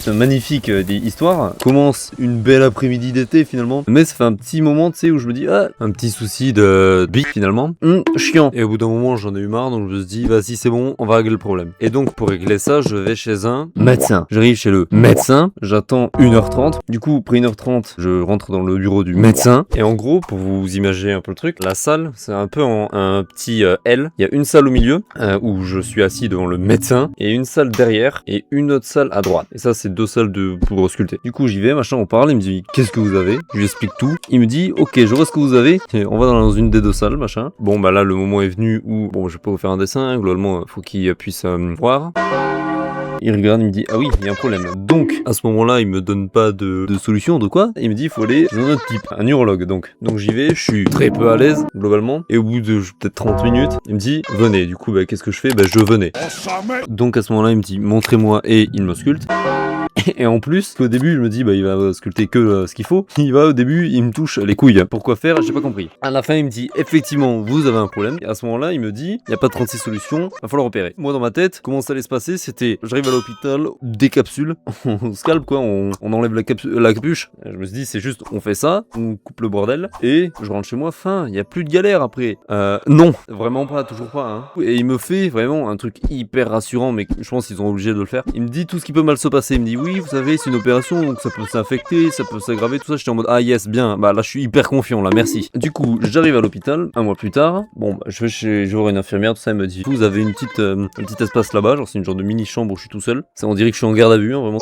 cette magnifique histoire commence une belle après-midi d'été finalement. Mais ça fait un petit moment, tu sais, où je me dis, ah, un petit souci de bite finalement. Chiant. Et au bout d'un moment, j'en ai eu marre, donc je me suis dit, vas-y, c'est bon, on va régler le problème. Et donc, pour régler ça, je vais chez un médecin. J'arrive chez le médecin, j'attends 1h30. Du coup, après 1h30, je rentre dans le bureau du médecin. Et en gros, pour vous imaginer un peu le truc, la salle, c'est un peu en un petit L. Il y a une salle au milieu, où je suis assis devant le médecin, et une salle derrière, et une autre salle à droite. Et ça, c'est 2 salles pour ausculter. Du coup, j'y vais, machin, on parle, il me dit, qu'est-ce que vous avez? Je lui explique tout. Il me dit, ok, je vois ce que vous avez. Et on va dans une des 2 salles, machin. Bon, bah là, le moment est venu où, bon, je vais pas vous faire un dessin, hein, globalement, faut qu'il puisse voir. Il regarde, il me dit, ah oui, il y a un problème. Donc, à ce moment-là, il me donne pas de solution, de quoi. Il me dit, il faut aller dans un autre type, un urologue. Donc j'y vais, je suis très peu à l'aise, globalement. Et au bout de peut-être 30 minutes, il me dit, venez. Du coup, bah, qu'est-ce que je fais? Bah, je venais. Donc, à ce moment-là, il me dit, montrez-moi, et il m'ausculte. Et en plus, au début, je me dis, bah, il va sculpter que ce qu'il faut. Il va, au début, il me touche les couilles. Pourquoi faire? J'ai pas compris. À la fin, il me dit, effectivement, vous avez un problème. Et à ce moment-là, il me dit, il n'y a pas 36 solutions, va falloir opérer. Moi, dans ma tête, comment ça allait se passer? C'était, j'arrive à l'hôpital, des capsules, on se calme, quoi, on enlève la capuche. Je me suis dit, c'est juste, on fait ça, on coupe le bordel, et je rentre chez moi, fin, il n'y a plus de galère après. Non, vraiment pas, toujours pas, hein. Et il me fait vraiment un truc hyper rassurant, mais je pense qu'ils sont obligés de le faire. Il me dit tout ce qui peut mal se passer. Il me dit, oui, vous savez, c'est une opération, donc ça peut s'infecter, ça peut s'aggraver, tout ça. J'étais en mode, ah yes, bien, bah là, je suis hyper confiant, là, merci. Du coup, j'arrive à l'hôpital, un mois plus tard. Bon, bah, je vais voir une infirmière, tout ça, elle me dit, vous avez un petit espace là-bas, genre c'est une genre de mini chambre où je suis tout seul. Ça, on dirait que je suis en garde à vue, hein, vraiment.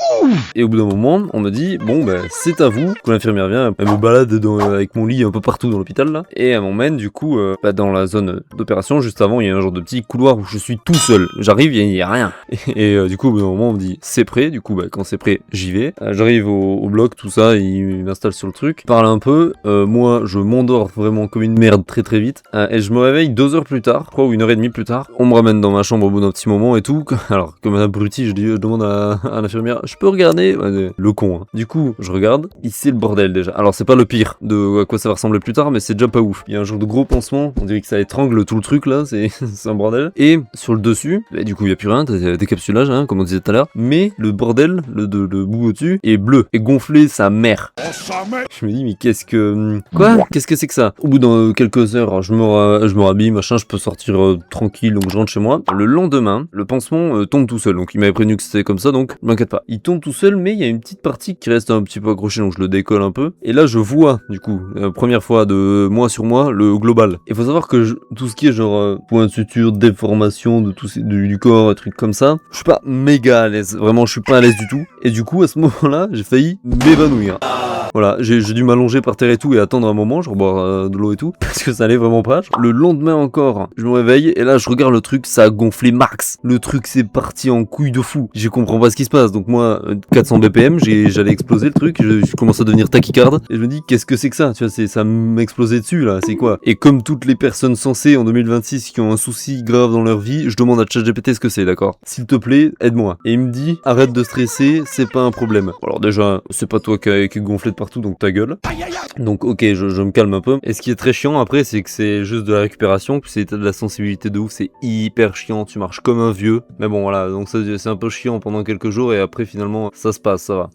Et au bout d'un moment, on me dit, bon, bah, c'est à vous. Quand l'infirmière vient, elle me balade avec mon lit un peu partout dans l'hôpital, là. Et elle m'emmène, du coup, dans la zone d'opération. Juste avant, il y a un genre de petit couloir où je suis tout seul. J'arrive, il y a rien. Et du coup, au bout d'un moment, on me dit, c'est prêt. Du coup, bah, quand c'est prêt, j'y vais. J'arrive au bloc, tout ça, il m'installe sur le truc. Il parle un peu. Moi, je m'endors vraiment comme une merde très très vite. Et je me réveille 2 heures plus tard, 3 ou 1h30 plus tard. On me ramène dans ma chambre au bout d'un petit moment et tout. Alors, comme un abruti, je demande à l'infirmière, je peux regarder? Le con, hein. Du coup, je regarde. Ici, le bordel déjà. Alors, c'est pas le pire de à quoi ça va ressembler plus tard, mais c'est déjà pas ouf. Il y a un genre de gros pansement. On dirait que ça étrangle tout le truc là. C'est un bordel. Et sur le dessus, bah, du coup, il y a plus rien. T'as des capsulages, hein, comme on disait tout à l'heure. Mais le bordel, le bout au-dessus, est bleu. Et gonflé sa mère. Je me dis, mais qu'est-ce que... Quoi? Qu'est-ce que c'est que ça? Au bout de quelques heures, je me rhabille, machin, je peux sortir tranquille, donc je rentre chez moi. Le lendemain, le pansement tombe tout seul. Donc il m'avait prévenu que c'était comme ça, donc m'inquiète pas. Il tombe tout seul, mais il y a une petite partie qui reste un petit peu accrochée, donc je le décolle un peu. Et là, je vois, du coup, première fois de moi sur moi, le global. Il faut savoir que tout ce qui est genre point de suture, déformation de du corps, trucs comme ça, je suis pas méga à l'aise. Vraiment, je suis pas à l'aise du tout. Et du coup, à ce moment-là, j'ai failli m'évanouir. Voilà, j'ai dû m'allonger par terre et tout et attendre un moment, genre boire de l'eau et tout, parce que ça allait vraiment pas. Le lendemain encore, je me réveille et là je regarde le truc, ça a gonflé max. Le truc c'est parti en couille de fou. Je comprends pas ce qui se passe, donc moi 400 BPM, j'allais exploser le truc, je commence à devenir tachycarde et je me dis qu'est-ce que c'est que ça, tu vois, ça m'explosait dessus là, c'est quoi? Et comme toutes les personnes sensées en 2026 qui ont un souci grave dans leur vie, je demande à ChatGPT ce que c'est, d'accord? S'il te plaît, aide-moi. Et il me dit arrête de stresser, c'est pas un problème. Alors déjà, c'est pas toi qui gonflé de partout, donc ta gueule. Donc ok, je me calme un peu. Et ce qui est très chiant après, c'est que c'est juste de la récupération, puis c'est de la sensibilité de ouf, c'est hyper chiant, tu marches comme un vieux. Mais bon voilà, donc c'est un peu chiant pendant quelques jours et après finalement ça se passe, ça va.